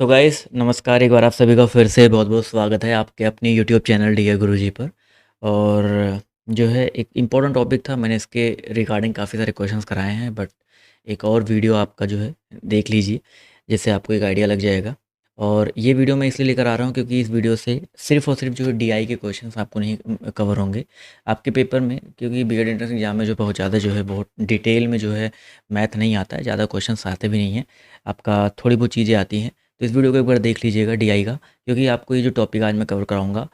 So guys नमस्कार। एक बार आप सभी का फिर से बहुत बहुत स्वागत है आपके अपने यूट्यूब चैनल डी गुरुजी पर। और जो है एक इम्पोर्टेंट टॉपिक था, मैंने इसके रिगार्डिंग काफ़ी सारे क्वेश्चंस कराए हैं, बट एक और वीडियो आपका जो है देख लीजिए, जिससे आपको एक आइडिया लग जाएगा। और ये वीडियो मैं इसलिए लेकर आ रहा हूँ क्योंकि इस वीडियो से सिर्फ और सिर्फ जो है डीआई के क्वेश्चंस आपको नहीं कवर होंगे आपके पेपर में, क्योंकि बीएड एंट्रेंस एग्जाम में जो बहुत ज़्यादा जो है बहुत डिटेल में जो है मैथ नहीं आता है, ज़्यादा क्वेश्चंस आते भी नहीं हैं, आपका थोड़ी बहुत चीज़ें आती हैं। तो इस वीडियो को एक बार देख लीजिएगा डीआई का, क्योंकि आपको ये जो टॉपिक आज मैं कवर कराऊंगा,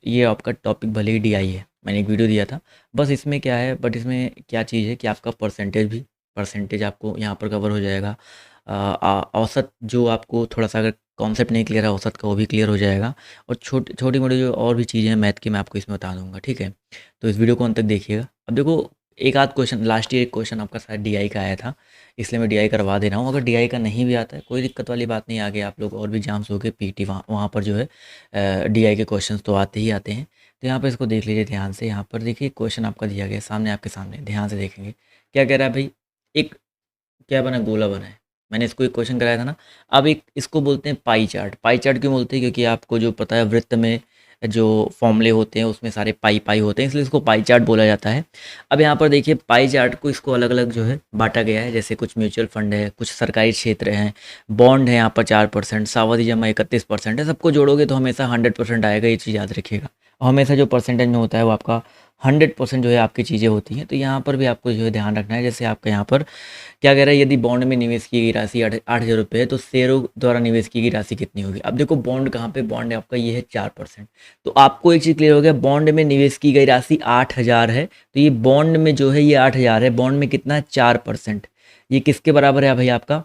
ये आपका टॉपिक भले ही डीआई है, मैंने एक वीडियो दिया था, बस इसमें क्या है, बट इसमें क्या चीज़ है कि आपका परसेंटेज आपको यहाँ पर कवर हो जाएगा। औसत जो आपको थोड़ा सा अगर कॉन्सेप्ट नहीं क्लियर है औसत का, वो भी क्लियर हो जाएगा। और छोटी मोटी जो और भी चीज़ें हैं मैथ की, मैं आपको इसमें बता दूंगा, ठीक है। तो इस वीडियो को अंत तक देखिएगा। अब देखो, एक आध क्वेश्चन लास्ट ईयर एक क्वेश्चन आपका शायद डीआई का आया था, इसलिए मैं डीआई करवा दे रहा हूँ। अगर डीआई का नहीं भी आता है कोई दिक्कत वाली बात नहीं, आगे आप लोग और भी एग्जाम्स हो गए पीटी, वहाँ पर जो है डीआई के क्वेश्चंस तो आते ही आते हैं। तो यहाँ पर इसको देख लीजिए ध्यान से। यहाँ पर देखिए क्वेश्चन आपका दिया गया है सामने, आपके सामने ध्यान से देखेंगे। क्या कह रहा है भाई, एक क्या बना, गोला बना है। मैंने इसको एक क्वेश्चन कराया था ना। अब एक इसको बोलते हैं पाई चार्ट। पाई चार्ट क्यों बोलते हैं, क्योंकि आपको जो पता है वृत्त में जो फॉर्मूले होते हैं उसमें सारे पाई पाई होते हैं, इसलिए इसको पाई चार्ट बोला जाता है। अब यहाँ पर देखिए पाई चार्ट को इसको अलग अलग जो है बांटा गया है, जैसे कुछ म्यूचुअल फंड है, कुछ सरकारी क्षेत्र हैं, बॉन्ड है यहाँ पर 4%, सावधि जमा 31% है। सबको जोड़ोगे तो हमेशा 100% आएगा, ये चीज़ याद रखिएगा। और हमेशा जो परसेंटेज में होता है वो आपका 100% जो है आपकी चीज़ें होती हैं। तो यहाँ पर भी आपको जो है ध्यान रखना है। जैसे आपका यहाँ पर क्या कह रहा है, यदि बॉन्ड में निवेश की गई राशि 8,000 रुपये है, तो शेयरों द्वारा निवेश की गई राशि कितनी होगी। अब देखो बॉन्ड कहाँ पे, बॉन्ड आपका ये है 4%। तो आपको एक चीज़ क्लियर हो गया, बॉन्ड में निवेश की गई राशि 8,000 है, तो ये बॉन्ड में जो है ये 8,000 है, बॉन्ड में कितना है 4%। ये किसके बराबर है भाई, आपका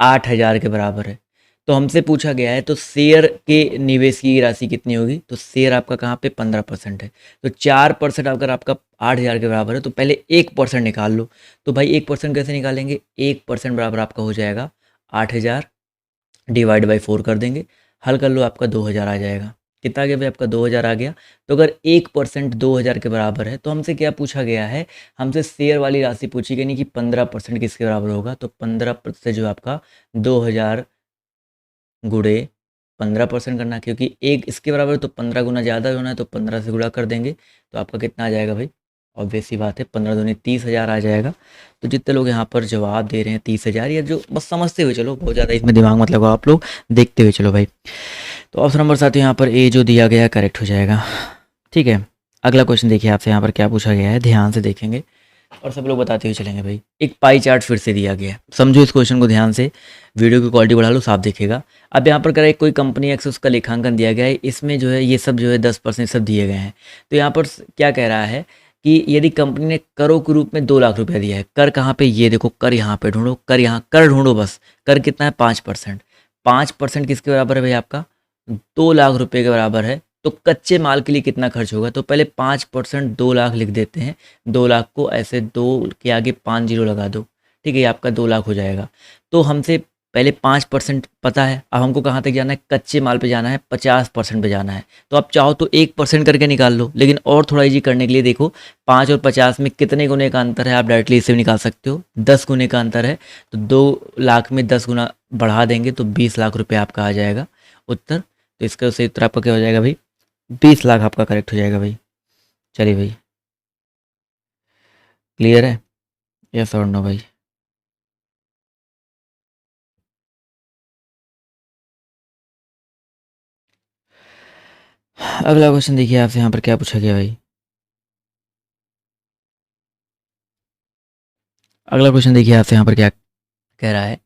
8,000 के बराबर है। तो हमसे पूछा गया है तो शेयर के निवेश की राशि कितनी होगी, तो शेयर आपका कहाँ पे 15% है। तो 4% अगर आपका 8,000 के बराबर है तो पहले 1% निकाल लो। तो भाई 1% कैसे निकालेंगे, 1% बराबर आपका हो जाएगा 8,000 डिवाइड बाई 4 कर देंगे, हल कर लो, आपका 2,000 आ जाएगा। कितना आ गया भाई, आपका 2,000 आ गया। तो अगर 1% 2,000 के बराबर है तो हमसे क्या पूछा गया है, हमसे शेयर वाली राशि पूछी गई, नहीं कि 15% किसके बराबर होगा। तो 15% जो आपका 2,000 गुणे 15% करना, क्योंकि एक इसके बराबर तो 15 गुना ज़्यादा होना है, तो 15 से गुणा कर देंगे तो आपका कितना आ जाएगा भाई, ऑब्वियस सी बात है 15 दूनी 30,000 आ जाएगा। तो जितने लोग यहाँ पर जवाब दे रहे हैं 30,000, या जो बस समझते हुए चलो, बहुत ज़्यादा इसमें दिमाग मत लगाओ, आप लोग देखते हुए चलो भाई। तो ऑप्शन नंबर 7 यहाँ पर ए जो दिया गया है करेक्ट हो जाएगा, ठीक है। अगला क्वेश्चन देखिए आपसे यहाँ पर क्या पूछा गया है, ध्यान से देखेंगे और सब लोग बताते हुए चलेंगे भाई। एक पाई चार्ट फिर से दिया गया है, समझो इस क्वेश्चन को ध्यान से, वीडियो की क्वालिटी बढ़ा लो, साफ दिखेगा। अब यहाँ पर करें कोई कंपनी एक्स, उसका लेखांकन दिया गया है, इसमें जो है ये सब जो है 10% सब दिए गए हैं। तो यहाँ पर क्या कह रहा है कि यदि कंपनी ने करों के रूप में 2 लाख रुपया दिया है, कर कहाँ पे, ये देखो कर यहाँ पे ढूंढो, कर यहाँ कर ढूंढो, बस कर कितना है 5%। 5% किसके बराबर है भाई, आपका 2 लाख रुपये के बराबर है। तो कच्चे माल के लिए कितना खर्च होगा, तो पहले 5% 2 लाख लिख देते हैं। 2 लाख को ऐसे 2 के आगे 5 जीरो लगा दो, ठीक है, ये आपका 2 लाख हो जाएगा। तो हमसे पहले 5% पता है, अब हमको कहाँ तक जाना है, कच्चे माल पे जाना है, 50% पे जाना है। तो आप चाहो तो 1% करके निकाल लो, लेकिन और थोड़ा इजी करने के लिए देखो 5 और 50 में कितने गुने का अंतर है, आप डायरेक्टली इससे भी निकाल सकते हो, 10 गुने का अंतर है। तो 2 लाख में 10 गुना बढ़ा देंगे तो 20 लाख रुपये आपका आ जाएगा उत्तर। तो इसका सही उत्तर आपका क्या हो जाएगा भाई, 20 लाख आपका करेक्ट हो जाएगा भाई। चलिए भाई, क्लियर है, यस और नो भाई। अगला क्वेश्चन देखिए आपसे यहाँ पर क्या पूछा गया भाई। अगला क्वेश्चन देखिए आपसे यहाँ पर क्या कह रहा है,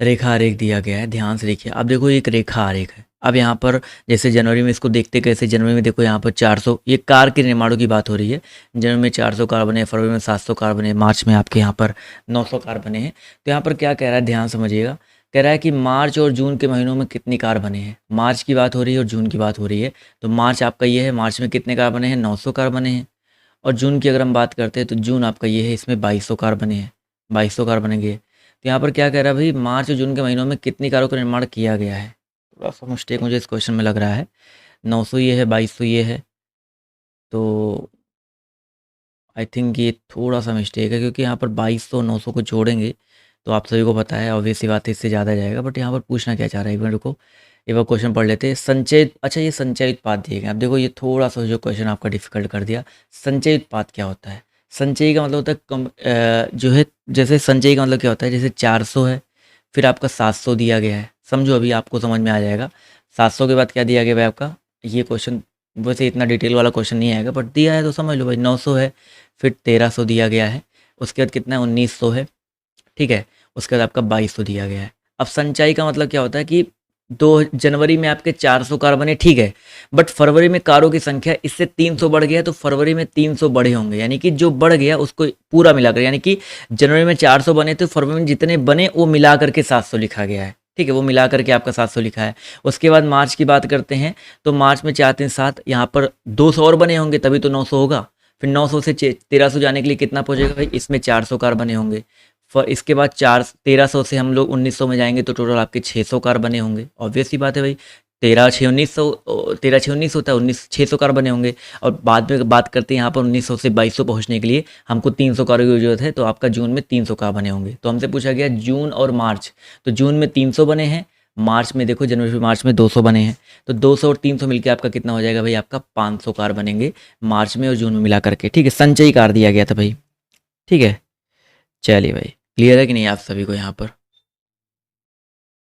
रेखा आरेख दिया गया है, ध्यान से देखिए। अब देखो एक रेखा आरेख है। अब यहाँ पर जैसे जनवरी में इसको देखते कैसे, जनवरी में देखो यहाँ पर 400, ये कार के निर्माणों की बात हो रही है। जनवरी में 400 कार बने, फरवरी में 700 कार बने, मार्च में आपके यहाँ पर 900 कार बने हैं। तो यहाँ पर क्या कह रहा है, ध्यान समझिएगा। कह रहा है कि मार्च और जून के महीनों में कितनी कार बने हैं। मार्च की बात हो रही है और जून की बात हो रही है। तो मार्च आपका ये है, मार्च में कितने कार बने हैं, 900 कार बने हैं। और जून की अगर हम बात करते हैं तो जून आपका ये है, इसमें 2200 कार बने हैं, 2200 कार बनेंगे। तो यहाँ पर क्या कह रहा है भाई, मार्च और जून के महीनों में कितनी कारों का निर्माण किया गया है। थोड़ा सा मिस्टेक मुझे इस क्वेश्चन में लग रहा है, 900 ये है, 2200 ये है, तो आई थिंक ये थोड़ा सा मिस्टेक है, क्योंकि यहाँ पर 2200 900 को जोड़ेंगे तो आप सभी को पता है, ऑब्वियस सी बात है, इससे ज़्यादा जाएगा। बट यहाँ पर पूछना क्या चाह रहा है, एक मिनट रुको, एक बार क्वेश्चन पढ़ लेते हैं। संचय, अच्छा ये संचय उत्पाद दिए गए। अब देखो ये थोड़ा सा जो क्वेश्चन आपका डिफिकल्ट कर दिया। संचय उत्पाद क्या होता है? संचयी का मतलब होता है जो है, जैसे संचयी का मतलब क्या होता है, जैसे 400 है, फिर आपका 700 दिया गया है। समझो, अभी आपको समझ में आ जाएगा। 700 के बाद क्या दिया गया भाई आपका? ये क्वेश्चन वैसे इतना डिटेल वाला क्वेश्चन नहीं आएगा, बट दिया है तो समझ लो भाई। 900 है, फिर 1300 दिया गया है, उसके बाद कितना है, 1900 है, ठीक है। उसके बाद आपका 2200 दिया गया है। अब संचयी का मतलब क्या होता है कि 2 जनवरी में आपके 400 कार बने, ठीक है, बट फरवरी में कारों की संख्या इससे 300 बढ़ गया, तो फरवरी में 300 बढ़े होंगे, यानी कि जो बढ़ गया उसको पूरा मिलाकर, यानी कि जनवरी में 400 बने तो फरवरी में जितने बने वो मिला करके 700 लिखा गया है, ठीक है, वो मिला करके आपका 700 लिखा है। उसके बाद मार्च की बात करते हैं, तो मार्च में 4 3 7, यहाँ पर 200 और बने होंगे तभी तो 900 होगा। फिर 900 से 1300 जाने के लिए कितना पहुंचेगा भाई? इसमें 400 कार बने होंगे। इसके बाद 1300 से हम लोग 1900 में जाएंगे तो टोटल आपके 600 कार बने होंगे। ऑब्वियस सी बात है भाई, 13 6 1900 होता है, 600 कार बने होंगे। और बाद में बात करते हैं यहाँ पर 1900 से 2200 पहुँचने के लिए हमको 300 कारों की जरूरत है, तो आपका जून में 300 कार बने होंगे। तो हमसे पूछा गया जून और मार्च, तो जून में 300 बने हैं, मार्च में देखो, जनवरी मार्च में 200 बने हैं, तो 200 और 300 मिलकर आपका कितना हो जाएगा भाई? आपका 500 कार बनेंगे मार्च में और जून में मिला करके, ठीक है। संचयी कार दिया गया था भाई, ठीक है। चलिए भाई, क्लियर है कि नहीं आप सभी को? यहाँ पर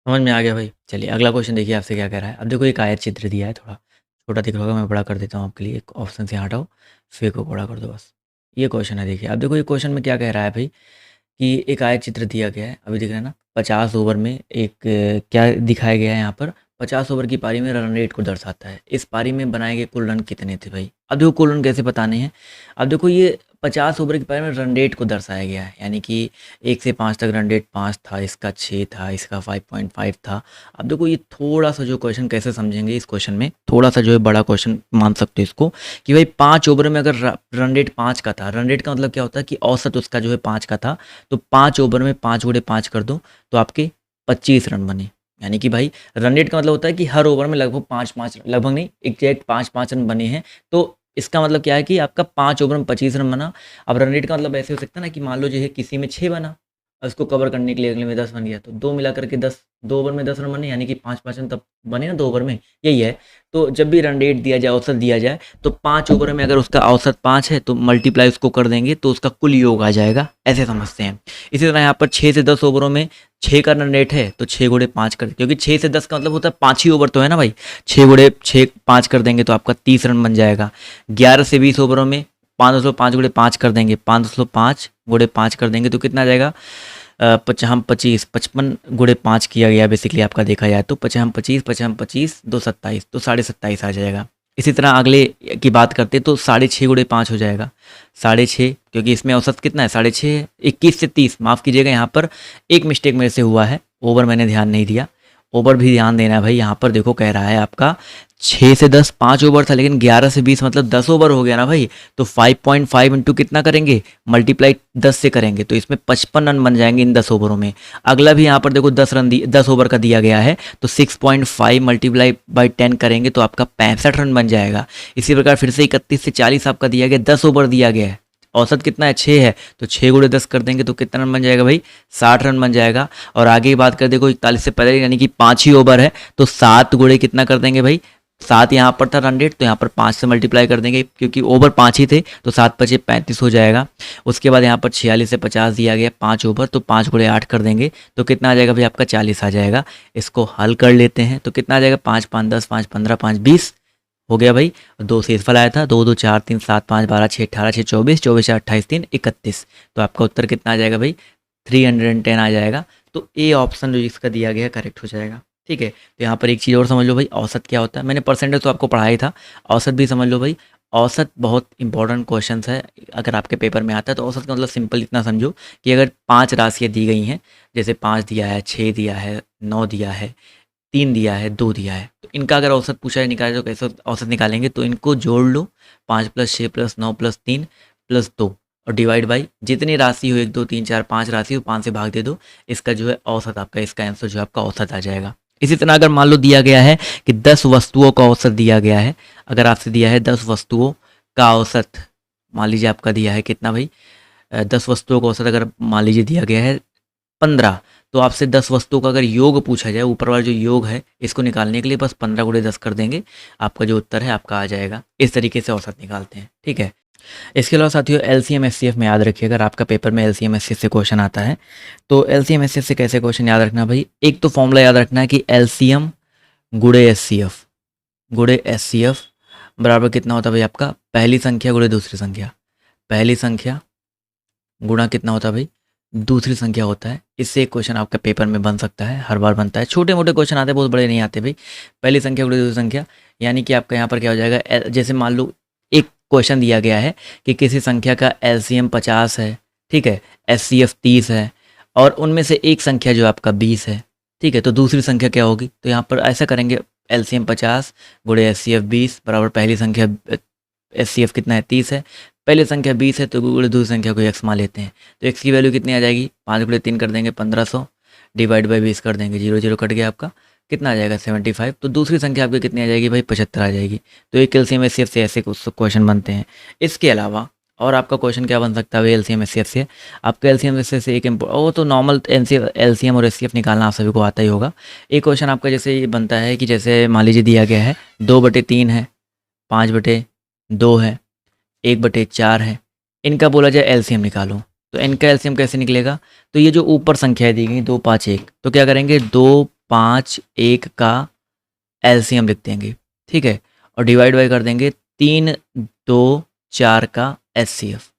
समझ में आ गया भाई? चलिए अगला क्वेश्चन देखिए आपसे क्या कह रहा है। अब देखो एक आयत चित्र दिया है, थोड़ा छोटा दिख रहा होगा, मैं बड़ा कर देता हूँ आपके लिए। एक ऑप्शन से हटाओ, फिर को बड़ा कर दो बस। ये क्वेश्चन है, देखिए। अब देखो ये क्वेश्चन में क्या कह रहा है भाई, कि एक आयत चित्र दिया गया है, अभी दिख रहा है ना, 50 ओवर में एक क्या दिखाया गया है यहाँ पर? 50 ओवर की पारी में रन रेट को दर्शाता है। इस पारी में बनाए गए कुल रन कितने थे भाई? अब देखो कुल रन कैसे बताने हैं। अब देखो ये 50 ओवर की पारी में रन रेट को दर्शाया गया है, यानी कि 1 से 5 तक रन रेट 5 था, इसका 6 था, इसका 5.5 था। अब देखो ये थोड़ा सा जो क्वेश्चन कैसे समझेंगे, इस क्वेश्चन में थोड़ा सा जो है बड़ा क्वेश्चन मान सकते हो इसको, कि भाई 5 ओवर में अगर रन रेट 5 का था, रन रेट का मतलब क्या होता है कि औसत उसका जो है 5 का था, तो 5 ओवर में 5 गुणे 5 कर दो तो आपके 25 रन बने। यानी कि भाई रन रेट का मतलब होता है कि हर ओवर में लगभग 5-5, लगभग नहीं, एग्जैक्ट 5-5 रन बने हैं। तो इसका मतलब क्या है कि आपका 5 ओवर में 25 रन बना। अब रन रेट का मतलब ऐसे हो सकता है ना कि मान लो जो है किसी में 6 बना, और उसको कवर करने के लिए अगले में 10 बन गया, तो 2 मिला करके 10, 2 ओवर में 10 रन बने, यानी कि 5-5 रन तब बने ना 2 ओवर में, यही है। तो जब भी रन रेट दिया जाए, औसत दिया जाए, तो 5 ओवर में अगर उसका औसत 5 है तो मल्टीप्लाई उसको कर देंगे तो उसका कुल योग आ जाएगा, ऐसे समझते हैं। इसी तरह यहाँ पर 6 से 10 ओवरों में 6 का रन रेट है, तो 6 गुणे 5 कर, क्योंकि 6 से 10 का मतलब होता है 5 ही ओवर तो है ना भाई, 6 गुणे 6 5 कर देंगे तो आपका 30 रन बन जाएगा। 11 से 20 ओवरों में 505 गुणे 5 कर देंगे, 505 गुणे 5 कर देंगे तो कितना आ जाएगा? हम 55 गुणे 5 किया गया बेसिकली आपका देखा जाए तो 55 2 27, तो 27.5 आ जाएगा। इसी तरह अगले की बात करते तो 6.5 गुणे 5 हो जाएगा, 6.5, क्योंकि इसमें औसत कितना है? 6.5 है। 21 से 30, माफ़ कीजिएगा, यहाँ पर एक मिस्टेक मेरे से हुआ है, ओवर मैंने ध्यान नहीं दिया, ओवर भी ध्यान देना है भाई। यहाँ पर देखो कह रहा है आपका 6 से 10 5 ओवर था, लेकिन 11 से 20 मतलब 10 ओवर हो गया ना भाई, तो 5.5 इंटू कितना करेंगे? मल्टीप्लाई 10 से करेंगे, तो इसमें 55 रन बन जाएंगे इन 10 ओवरों में। अगला भी यहाँ पर देखो 10 ओवर का दिया गया है, तो 6.5 मल्टीप्लाई बाई 10 करेंगे तो आपका 65 रन बन जाएगा। इसी प्रकार फिर से 31 से 40 आपका दिया गया, 10 ओवर दिया गया है, औसत कितना है? 6 है, तो 6 गुणे 10 कर देंगे तो कितना रन बन जाएगा भाई? 60 रन बन जाएगा। और आगे की बात कर देखो 41 से 45, यानी कि 5 ही ओवर है, तो 7 गुणे कितना कर देंगे भाई? 7 यहाँ पर था रन रेट, तो यहाँ पर 5 से मल्टीप्लाई कर देंगे, क्योंकि ओवर 5 ही थे, तो 7 5 35 हो जाएगा। उसके बाद यहाँ पर 46 से 50 दिया गया 5 ओवर, तो 5 गुणे 8 कर देंगे तो कितना आ जाएगा भाई? आपका 40 आ जाएगा। इसको हल कर लेते हैं तो कितना आ जाएगा? 5 5 10, 5 15, 5 20 हो गया भाई। 2 शेषफल आया था, 2 2 4 3 7 5 12 6 18 6 24, 24 4 28 3 31, तो आपका उत्तर कितना आ जाएगा भाई? 310 आ जाएगा। तो ए ऑप्शन जो इसका दिया गया करेक्ट हो जाएगा, ठीक है। तो यहाँ पर एक चीज़ और समझ लो भाई, औसत क्या होता है? मैंने परसेंटेज तो आपको पढ़ाया ही था, औसत भी समझ लो भाई। औसत बहुत इंपॉर्टेंट क्वेश्चन है, अगर आपके पेपर में आता है तो औसत का मतलब सिंपल इतना समझो कि अगर 5 राशियाँ दी गई हैं, जैसे 5 दिया है, 6 दिया है, 9 दिया है, 3 दिया है, 2 दिया है, तो इनका अगर औसत पूछा है निकाले तो कैसे औसत निकालेंगे? तो इनको जोड़ लो, 5 + 6 + 9 + 3 + 2 और डिवाइड बाई जितनी राशि हो, 1 2 3 4 5 राशि हो, 5 से भाग दे दो, इसका जो है औसत आपका, इसका आंसर जो है आपका औसत आ जाएगा। इसी तरह अगर मान लो दिया गया है कि 10 वस्तुओं का औसत दिया गया है, अगर आपसे दिया है 10 वस्तुओं का औसत, मान लीजिए आपका दिया है कितना भाई? 10 वस्तुओं का औसत अगर मान लीजिए दिया गया है 15। तो आपसे 10 वस्तुओं का अगर योग पूछा जाए, ऊपर वाला जो योग है इसको निकालने के लिए बस 15 गुणे 10 कर देंगे, आपका जो उत्तर है आपका आ जाएगा। इस तरीके से औसत निकालते हैं, ठीक है। इसके अलावा साथियों एलसीएम एचसीएफ में याद रखिए, अगर आपका पेपर में एलसीएम एचसीएफ से क्वेश्चन आता है तो एलसीएम एचसीएफ से कैसे क्वेश्चन याद रखना भाई। एक तो फॉर्मूला याद रखना है कि एलसीएम गुणे एचसीएफ, गुणे एचसीएफ बराबर कितना होता है भाई आपका, पहली संख्या गुणे दूसरी संख्या, पहली संख्या गुणा कितना होता है भाई, दूसरी संख्या होता है। इससे एक क्वेश्चन आपका पेपर में बन सकता है, हर बार बनता है। छोटे मोटे क्वेश्चन आते हैं, बहुत बड़े नहीं आते भाई। पहली संख्या गुणे दूसरी संख्या, यानी कि आपका यहाँ पर क्या हो जाएगा, जैसे मान लो एक क्वेश्चन दिया गया है कि किसी संख्या का एलसीएम 50 है, ठीक है, एचसीएफ 30 है, और उनमें से एक संख्या जो आपका 20 है, ठीक है, तो दूसरी संख्या क्या होगी। तो यहाँ पर ऐसा करेंगे, एलसीएम 50 गुणे एचसीएफ 20 बराबर पहली संख्या एचसीएफ कितना है 30 है, पहली संख्या 20 है तो गुणे दूसरी संख्या को एक्स मान लेते हैं। तो एक्स की वैल्यू कितनी आ जाएगी, 5 गुणे 3 कर देंगे 1500, डिवाइड बाई 20 कर देंगे, 0 0 कट गया आपका, कितना आ जाएगा 75। तो दूसरी संख्या आपकी कितनी आ जाएगी भाई 75 आ जाएगी। तो एक एलसीएम एचसीएफ से ऐसे क्वेश्चन बनते हैं। इसके अलावा और आपका क्वेश्चन क्या बन सकता है एलसीएम एचसीएफ से, आपका एलसीएम एचसीएफ से एक वो तो नॉर्मल एलसीएम और एचसीएफ निकालना आप सभी को आता ही होगा। एक क्वेश्चन आपका जैसे ये बनता है कि जैसे मान लीजिए दिया गया है 2/3 है, 5/2 है, 1/4 है, इनका बोला जाए एलसीएम निकालो। तो इनका एलसीएम कैसे निकलेगा, तो ये जो ऊपर संख्याएं दी गई 2 5 1, तो क्या करेंगे 2 5 1 का एलसीएम लिख देंगे, ठीक है, और डिवाइड बाई कर देंगे 3 2 4 का एचसीएफ।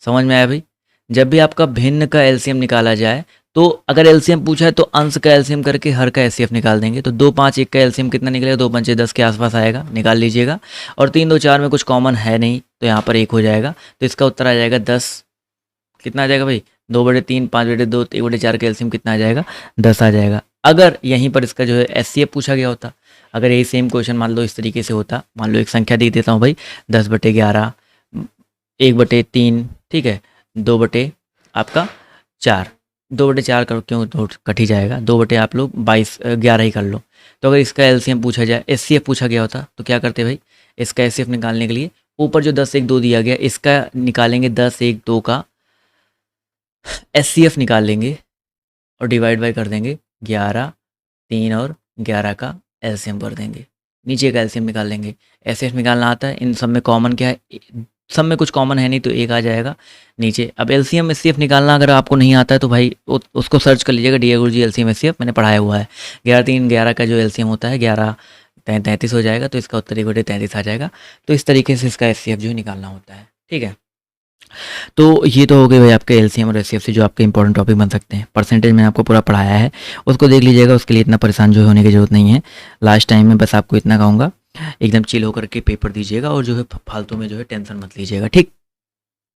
समझ में आया भाई। जब भी आपका भिन्न का एलसीएम निकाला जाए तो अगर एलसीएम पूछा है तो अंश का एलसीएम करके हर का एचसीएफ निकाल देंगे। तो 2 5 1 का एलसीएम कितना निकलेगा, 2 5 10 के आसपास आएगा, निकाल लीजिएगा। और 3 2 4 में कुछ कॉमन है नहीं तो यहाँ पर 1 हो जाएगा, तो इसका उत्तर आ जाएगा 10। कितना आ जाएगा भाई, 2/3 5/2 1/4 का एलसीएम कितना आ जाएगा, 10 आ जाएगा। अगर यहीं पर इसका जो है एचसीएफ पूछा गया होता, अगर यही सेम क्वेश्चन मान लो इस तरीके से होता, मान लो एक संख्या दे देता हूँ भाई 10/11 1/3, ठीक है, 2 आपका 4, 2/4 कर क्यों तो कट ही जाएगा, 2 आप लोग 22 11 ही कर लो। तो अगर इसका एलसीएम पूछा जाए, एचसीएफ पूछा गया होता तो क्या करते भाई, इसका एचसीएफ निकालने के लिए ऊपर जो 10 1 2 दिया गया इसका निकालेंगे, 10 1 2 का एचसीएफ निकाल लेंगे और डिवाइड बाय कर देंगे 11 3 और 11 का एलसीएम कर देंगे, नीचे का एलसीएम निकाल लेंगे। एचसीएफ निकालना आता है, इन सब में कॉमन क्या है, सब में कुछ कॉमन है नहीं तो 1 आ जाएगा नीचे। अब एलसीएम एचसीएफ निकालना अगर आपको नहीं आता है तो भाई उसको सर्च कर लीजिएगा, डीए गुरुजी एलसीएम एचसीएफ मैंने पढ़ाया हुआ है। 11 3 11 का जो एलसीएम होता है 11 33 हो जाएगा, तो इसका उत्तर 1/33 आ जाएगा। तो इस तरीके से इसका एचसीएफ जो निकालना होता है, ठीक है। तो ये तो हो गए भाई आपके एलसीएम और एचसीएफ से जो आपके इंपॉर्टेंट टॉपिक बन सकते हैं। परसेंटेज मैंने आपको पूरा पढ़ाया है, उसको देख लीजिएगा, उसके लिए इतना परेशान जो होने की ज़रूरत नहीं है। लास्ट टाइम में बस आपको इतना कहूँगा, एकदम चिल होकर के पेपर दीजिएगा और जो है फालतू में जो है टेंशन मत लीजिएगा, ठीक।